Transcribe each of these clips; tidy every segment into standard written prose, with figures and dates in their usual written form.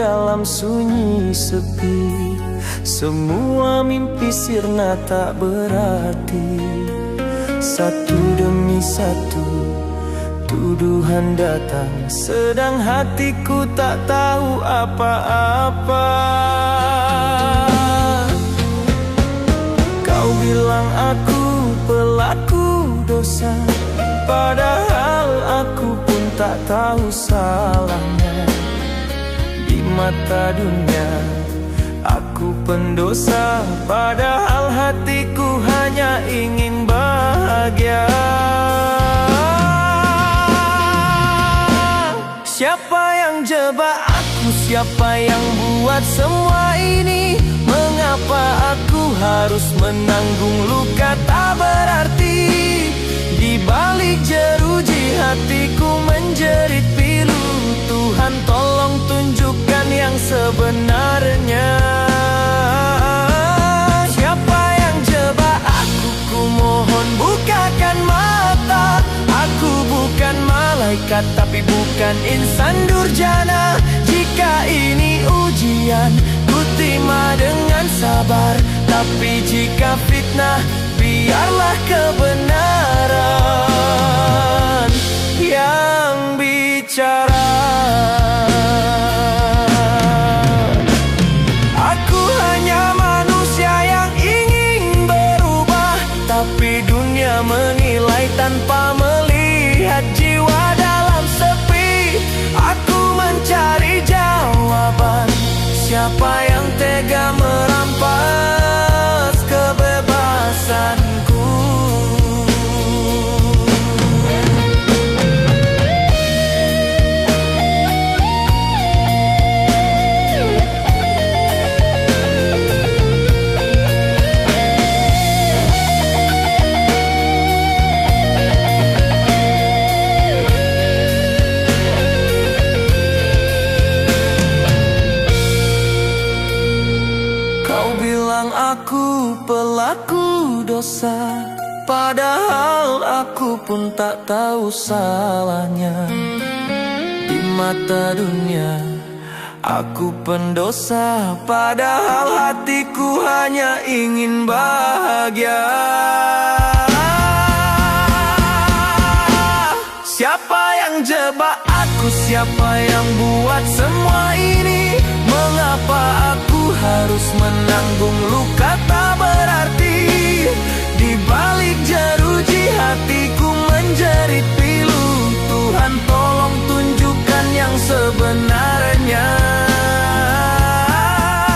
dalam sunyi sepi. Semua mimpi sirna tak berarti. Satu demi satu tuduhan datang, sedang hatiku tak tahu apa-apa. Kau bilang aku pelaku dosa, padahal aku pun tak tahu salahnya. Di mata dunia aku pendosa, padahal hatiku hanya ingin bahagia. Siapa yang jebak aku? Siapa yang buat semua ini? Mengapa aku harus menanggung luka tak berarti? Di balik jeruji hatiku menjerit pilu. Tuhan tolong tunjukkan yang sebenarnya. Siapa yang jebak aku? Ku mohon bukakan mata. Aku bukan malaikat, tapi bukan insan durjana. Jika ini ujian, ku terima dengan sabar. Tapi jika fitnah, biarlah kebenaran yang bicara. Aku hanya manusia yang ingin berubah, tapi dunia menilai tanpa melihat jiwa dalam sepi. Aku mencari jawaban. Siapa yang tega merampas kebebasanku? Aku pelaku dosa, padahal aku pun tak tahu salahnya. Di mata dunia aku pendosa, padahal hatiku hanya ingin bahagia. Siapa yang jebak aku? Siapa yang buat semua ini? Mengapa aku harus menanggung luka tak berarti? Di balik jeruji hatiku menjerit pilu. Tuhan tolong tunjukkan yang sebenarnya.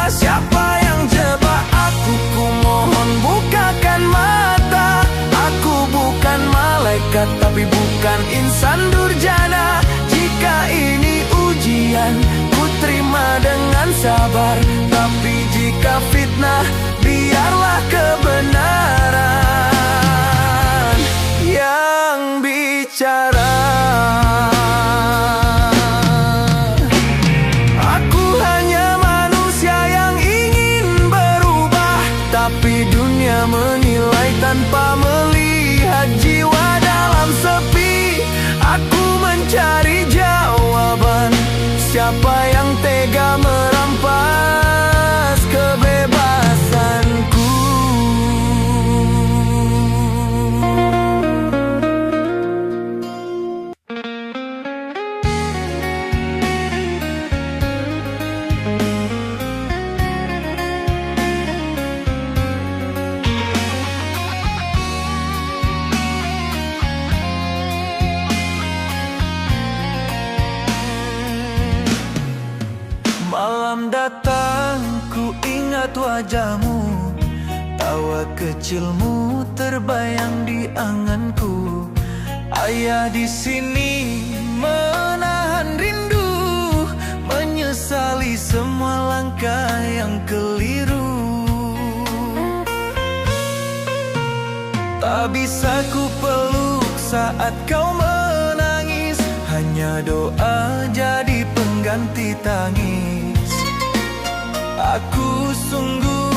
Siapa yang jebak aku? Ku mohon bukakan mata. Aku bukan malaikat, tapi bukan insan durjana. Jika ini ujian, ku terima dengan sabar. Tapi jika fitnah, biarlah kebenaran yang bicara. Aku hanya manusia yang ingin berubah, tapi dunia menilai tanpa melihat jiwa dalam sepi. Aku mencari jawaban. Siapa yang tega merampas kebebasanku? Malam datang, ku ingat wajahmu. Tawa kecilmu terbayang di anganku. Ayah di sini menahan rindu, menyesali semua langkah yang keliru. Tak bisa ku peluk saat kau menangis, hanya doa jadi pengganti tangis. Aku sungguh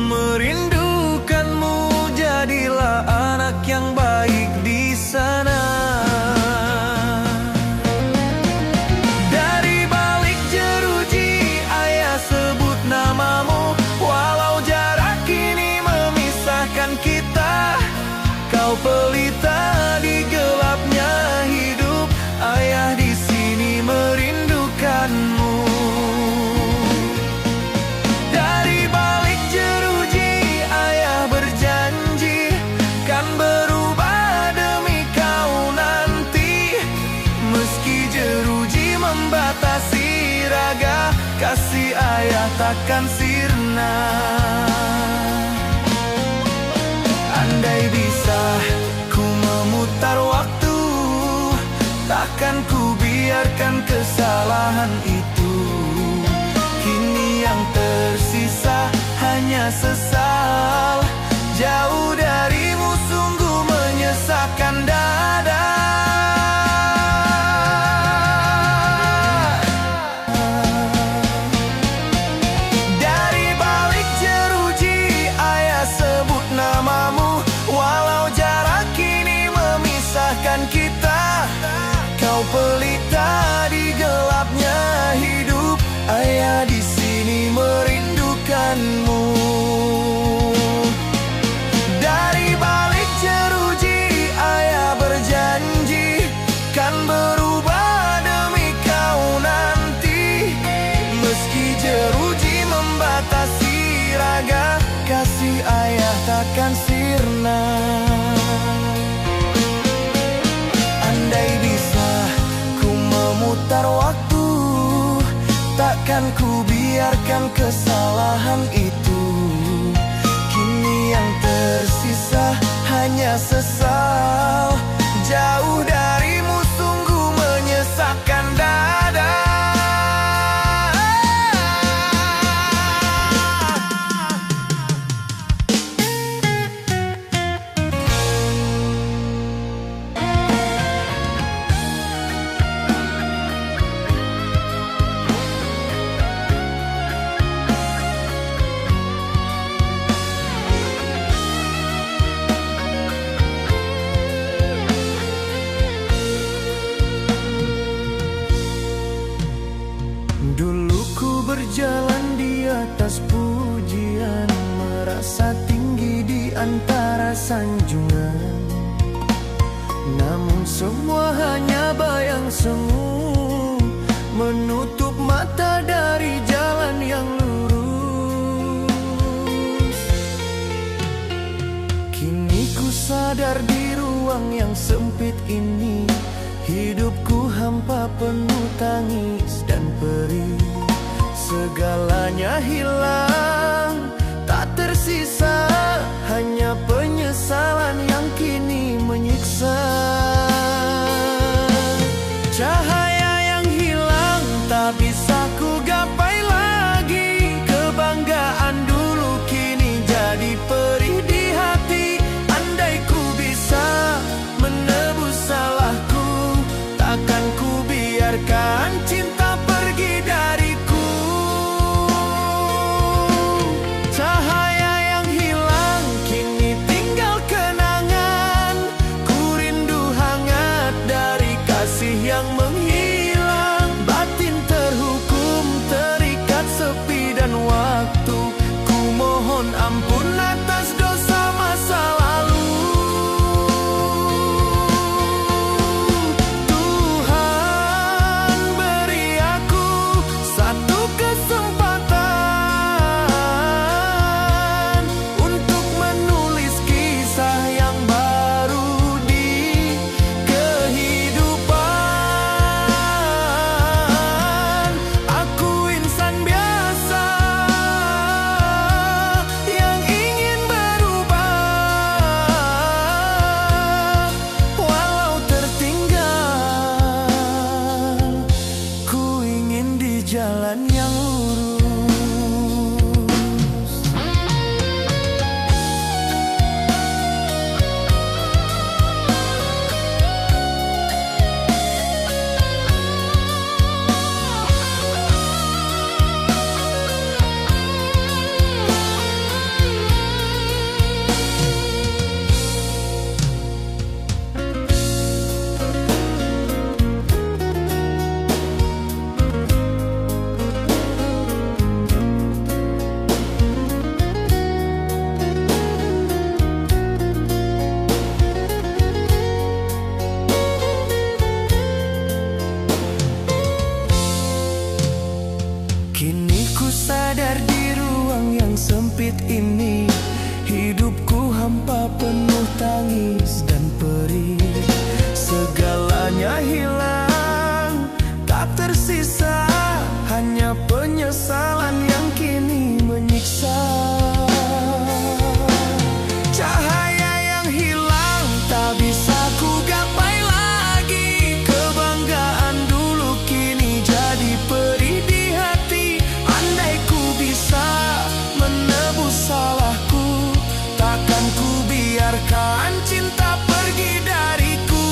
merindukanmu, jadilah anak yang baik di sana. Dari balik jeruji kasih ayah takkan sirna. Andai bisa ku memutar waktu, takkan ku biarkan kesalahan itu. Kini yang tersisa hanya sesal, jauh darimu sungguh menyesakkan dada. Dari balik jeruji ayah sebut namamu, walau jarak kini memisahkan kita. Kau pelita di gelapnya hidup, ayah di sini merindukanmu. Dari balik jeruji ayah berjanji kan berubah demi kau nanti. Meski jeruji membatasi raga, kasih ayah takkan sirna. Andai bisa ku memutar waktu, takkan ku biarkan kesalahan itu. Kini yang tersisa hanya sesal, jauh darimu sungguh menyesakkan dada. Dulu ku berjalan di atas pujian, merasa tinggi di antara sanjungan. Namun semua hanya bayang semu, menutup mata dari jalan yang lurus. Kini ku sadar di ruang yang sempit ini, hidupku hampa penuh tangis dan perih. Segalanya hilang, tak tersisa, hanya penyesalan yang kini menyiksa. Cahaya yang hilang tak bisa ku gapai lagi. Kebanggaan dulu kini jadi perih di hati. Andai ku bisa menebus salahku, takkan ku biarkan cinta pergi dariku. Cahaya yang hilang kini tinggal kenangan. Ku rindu hangat dari kasih yang menghilang. Batin terhukum terikat sepi dan waktu. Ku mohon ampun atas dosa masa lalu. Jalan yang lurus. Kini ku sadar di ruang yang sempit ini, hidupku hampa penuh tangis dan perih. Segalanya hilang, tak tersisa, hanya penyesalan cinta pergi dariku.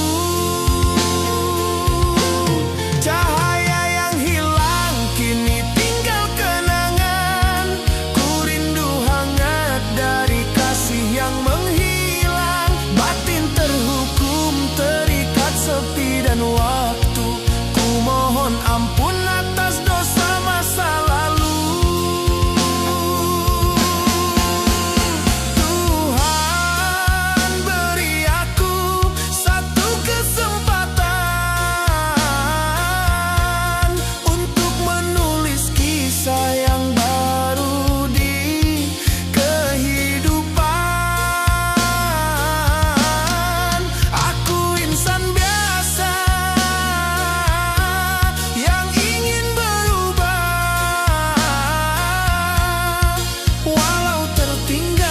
Cahaya yang hilang kini tinggal kenangan. Ku rindu hangat dari kasih yang menghilang. Batin terhukum terikat sepi dan waktu. Ku mohon ampun atas dosa masa lalu. Tuhan beri aku satu kesempatan untuk menulis kisah yang baru di kehidupan. Aku insan biasa yang ingin berubah, walau tertinggal.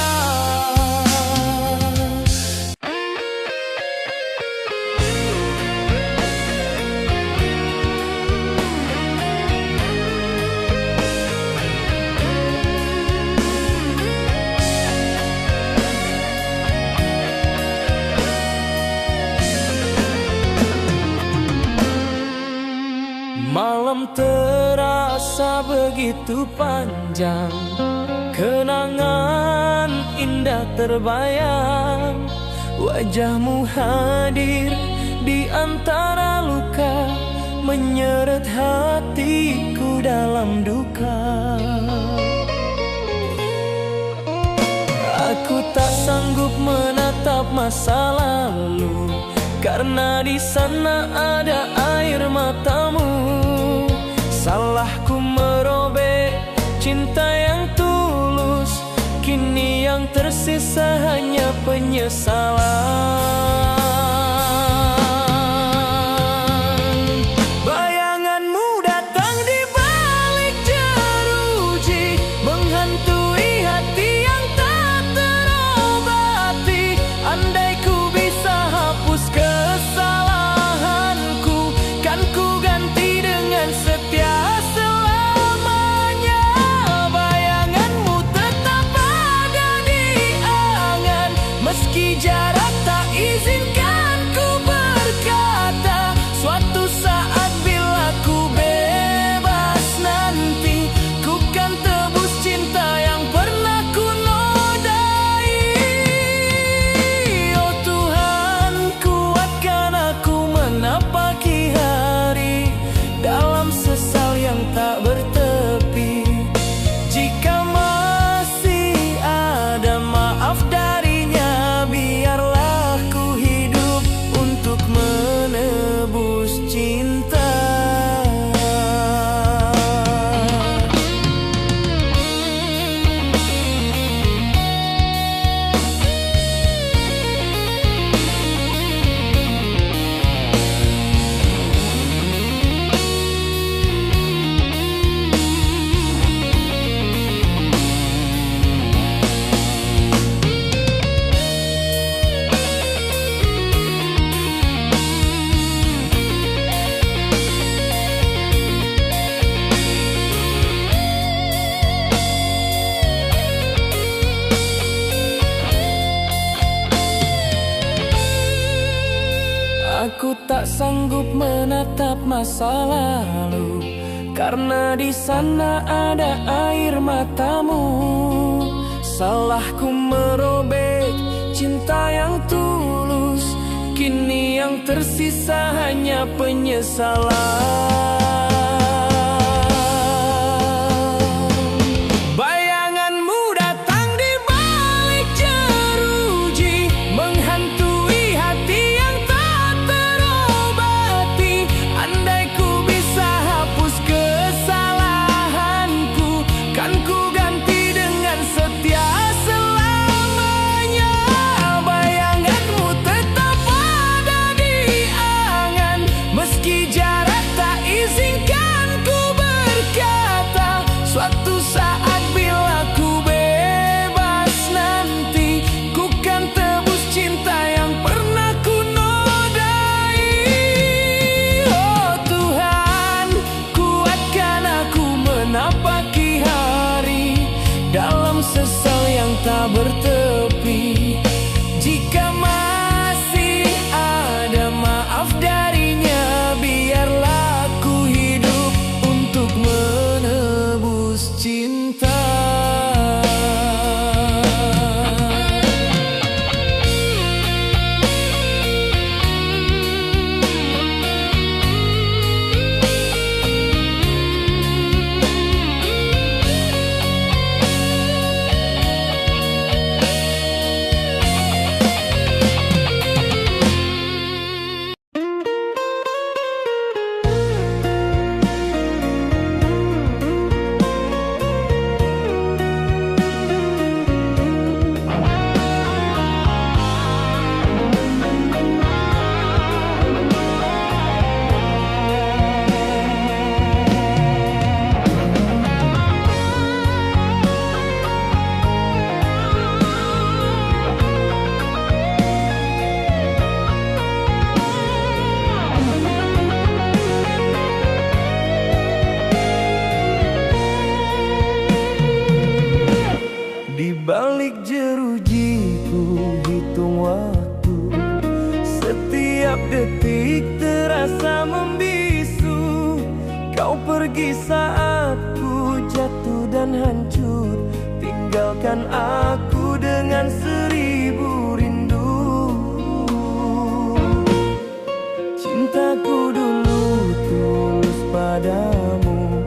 Malam terasa begitu panjang, kenangan indah terbayang. Wajahmu hadir di antara luka, menyeret hatiku dalam duka. Aku tak sanggup menatap masa lalu, karena di sana ada air matamu. Salahku merobek cinta yang tulus, kini yang tersisa hanya penyesalan. Bayanganmu datang di balik jeruji, menghantui hati yang tak terobati. Andai ku bisa hapus kesalahanku, kan ku ganti dengan setia selamanya. Bayanganmu tetap ada di angan, meski jarak tak izinkan ku berkata. Suatu saat bila ku bebas nanti, ku kan tebus cinta yang pernah ku nodai. Oh Tuhan, kuatkan aku menapaki hari dalam sesal yang tak bertepi. Jika masih ada maaf darinya, biarlah ku hidup untuk menebus cinta. Aku tak sanggup menatap masa lalu, karena di sana ada air matamu. Salahku merobek cinta yang tulus, kini yang tersisa hanya penyesalan. Bayanganmu datang di balik jeruji, menghantui hati yang tak terobati. Andai ku bisa hapus kesalahanku, kan ku ganti dengan setia selamanya. Bayanganmu tetap ada di angan, meski jarak tak izin rasa membisu. Kau pergi saat ku jatuh dan hancur, tinggalkan aku dengan 1000 rindu. Cintaku dulu tulus padamu,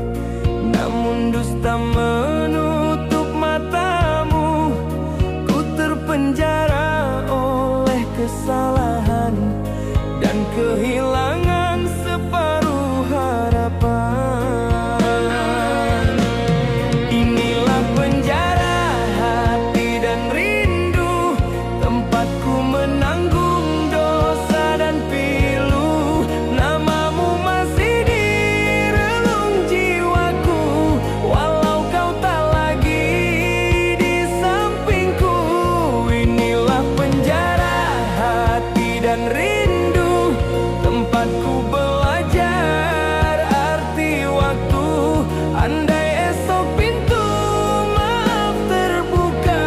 namun dusta menutup matamu. Ku terpenjara oleh kesalahan dan kehilangan separuh harapan. Inilah penjara hati dan rindu, tempatku menanggung dosa dan pilu. Namamu masih di relung jiwaku, walau kau tak lagi di sampingku. Inilah penjara hati dan rindu, tempatku belajar arti waktu. Andai esok pintu maaf terbuka,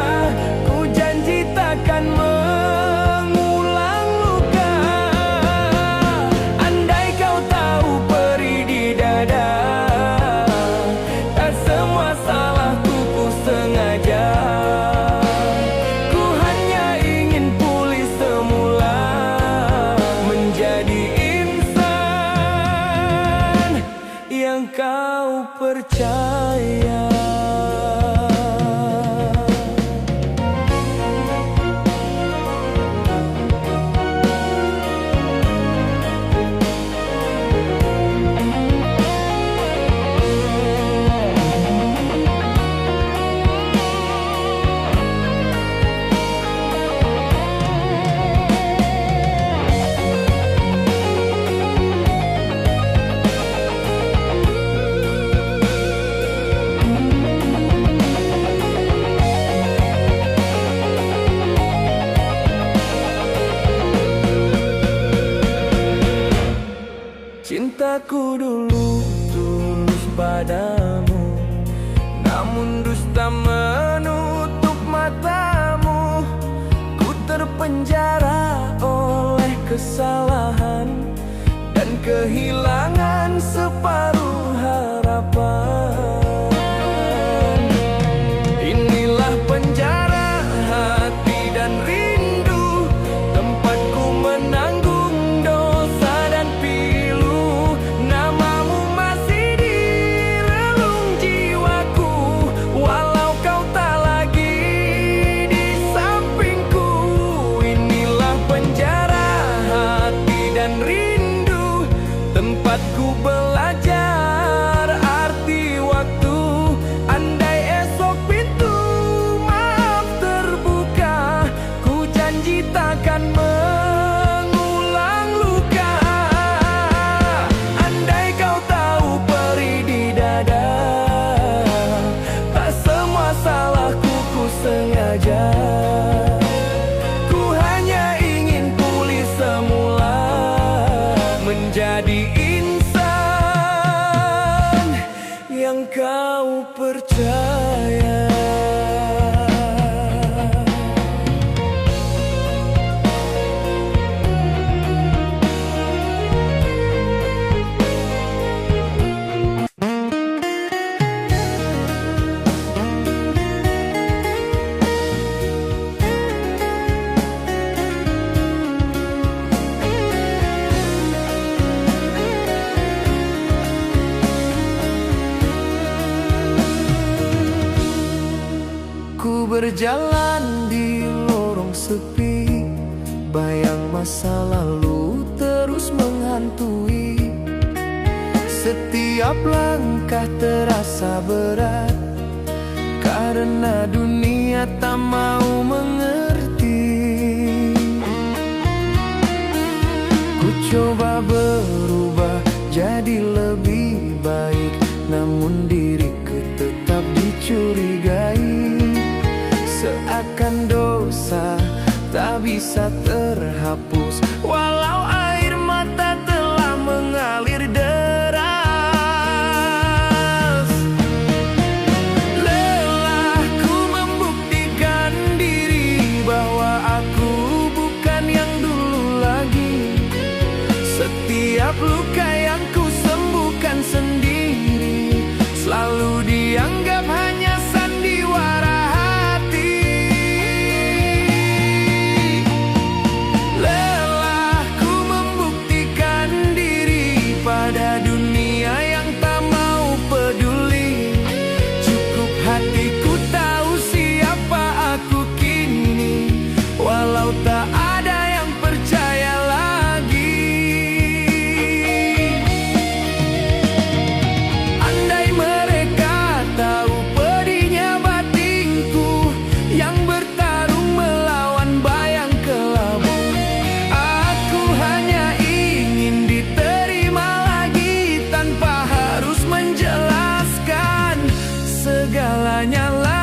ku janji takkan mengulang luka. Andai kau tahu perih di dada, tak semua salahku ku sengaja. Ku hanya ingin pulih semula, menjadi insan yang kau percaya. Cintaku dulu tulus padamu, namun dusta menutup matamu. Ku terpenjara oleh kesalahan dan kehilangan separuh harapan. Inilah penjara hati dan rindu, tempatku menanggung dosa dan pilu. Namamu masih di relung jiwaku, walau kau tak lagi di sampingku. Inilah penjara hati dan rindu, tempatku belajar arti waktu. Andai esok pintu maaf terbuka, ku janji takkan mengulang luka. Andai kau tahu perih di dada, tak semua salahku ku sengaja. Ku hanya ingin pulih semula, menjadi insan yang kau percaya. Ku berjalan di lorong sepi, bayang masa lalu terus menghantui. Setiap langkah terasa berat, karena dunia tak mau mengerti. Ku coba berubah jadi lebih baik, namun diriku tetap dicurigai. Seakan dosa tak bisa terhapus, walau air mata telah mengalir deras. Lelahku membuktikan diri bahwa aku bukan yang dulu lagi. Setiap tak ada yang percaya lagi. Andai mereka tahu pedihnya batinku yang bertarung melawan bayang kelabu, aku hanya ingin diterima lagi tanpa harus menjelaskan segalanya lagi.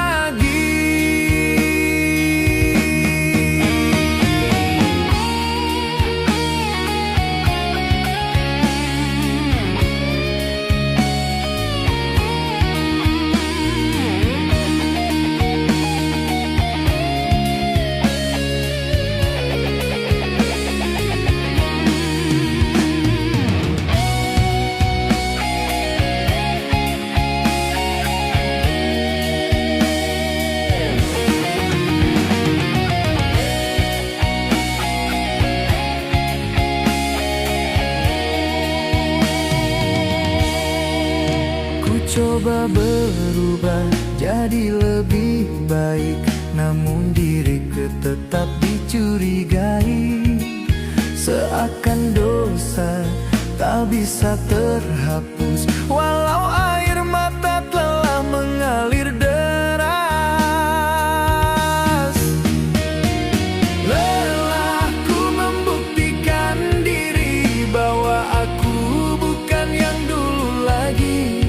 Coba berubah jadi lebih baik, namun diriku tetap dicurigai. Seakan dosa tak bisa terhapus, walau air mata telah mengalir deras. Lelahku membuktikan diri bahwa aku bukan yang dulu lagi.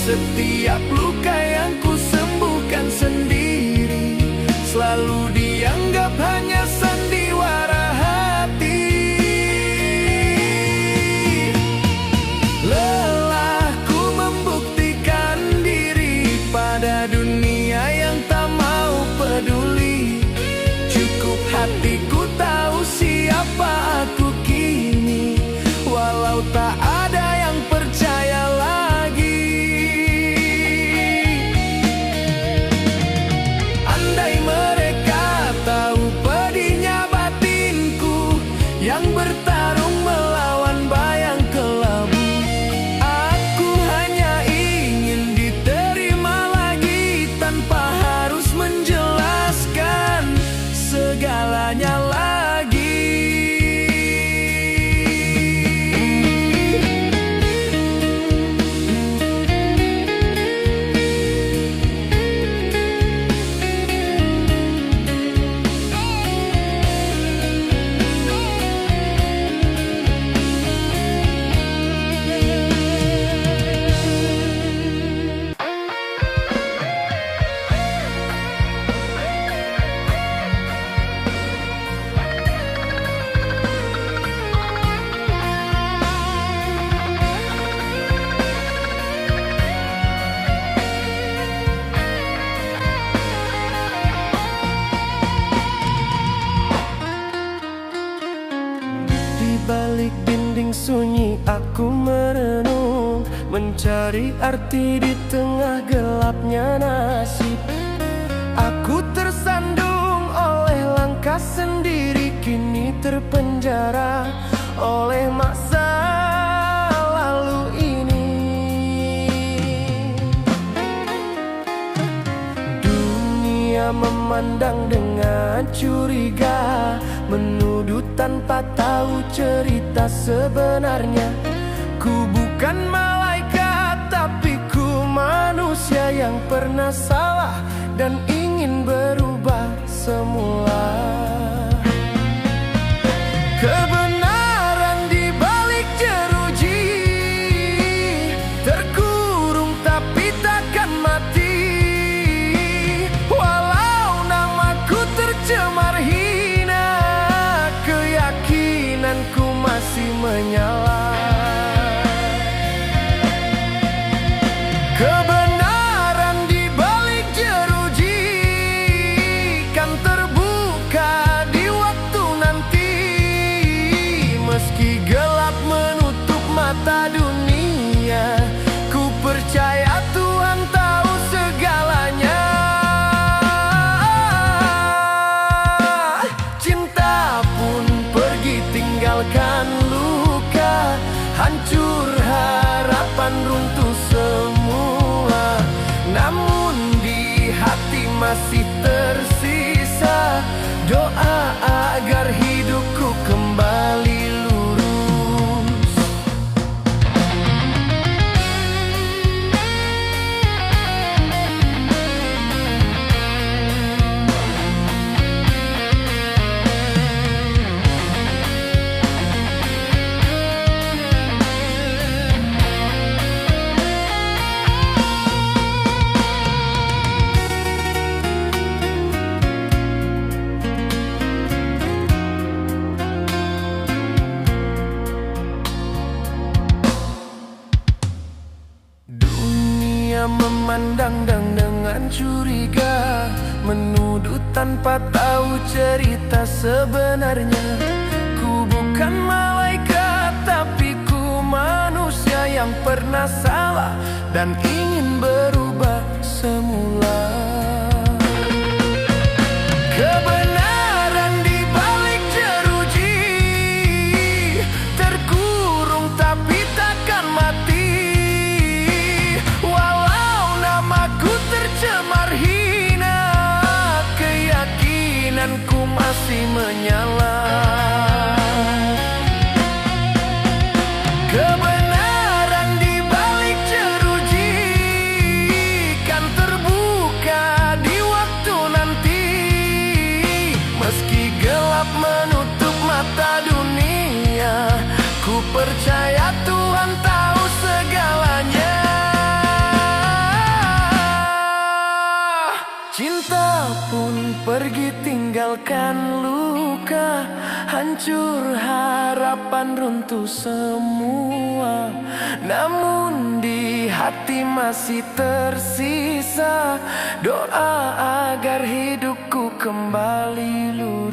Setiap luka yang ku sembuhkan sendiri selalu dianggap hanya sandiwara hati. Lelahku membuktikan diri pada dunia yang tak mau peduli. Cukup hatiku tahu siapa aku kini, walau tak ada yang percaya lagi. Yang bertarung melawan bayang kelabu, aku hanya ingin diterima lagi tanpa harus menjelaskan segalanya lagi. Balik dinding sunyi aku merenung, mencari arti di tengah gelapnya nasib. Aku tersandung oleh langkah sendiri, kini terpenjara oleh masa lalu ini. Dunia memandang dengan curiga, menuduh tanpa tahu cerita sebenarnya. Ku bukan malaikat, tapi ku manusia yang pernah salah dan ingin berubah semula. Kebenaran di balik jeruji, terkurung tapi takkan mati. Walau namaku tercemar hina, keyakinanku masih menyala. Kebenaran di balik jeruji kan terbuka agar hidupku kembali lurus. Memandang dan dengan curiga, menuduh tanpa tahu cerita sebenarnya. Ku bukan malaikat, tapi ku manusia yang pernah salah dan ingin berubah semula. Kebenaran di balik jeruji, terkurung tapi takkan mati. Tercemar hina, keyakinanku masih menyala. Kebenaran di balik jeruji kan terbuka di waktu nanti. Meski gelap menutup mata dunia, ku percaya Tuhan tahu segalanya. Cinta pun pergi tinggalkan luka, hancur harapan runtuh semua. Namun di hati masih tersisa doa agar hidupku kembali lurus.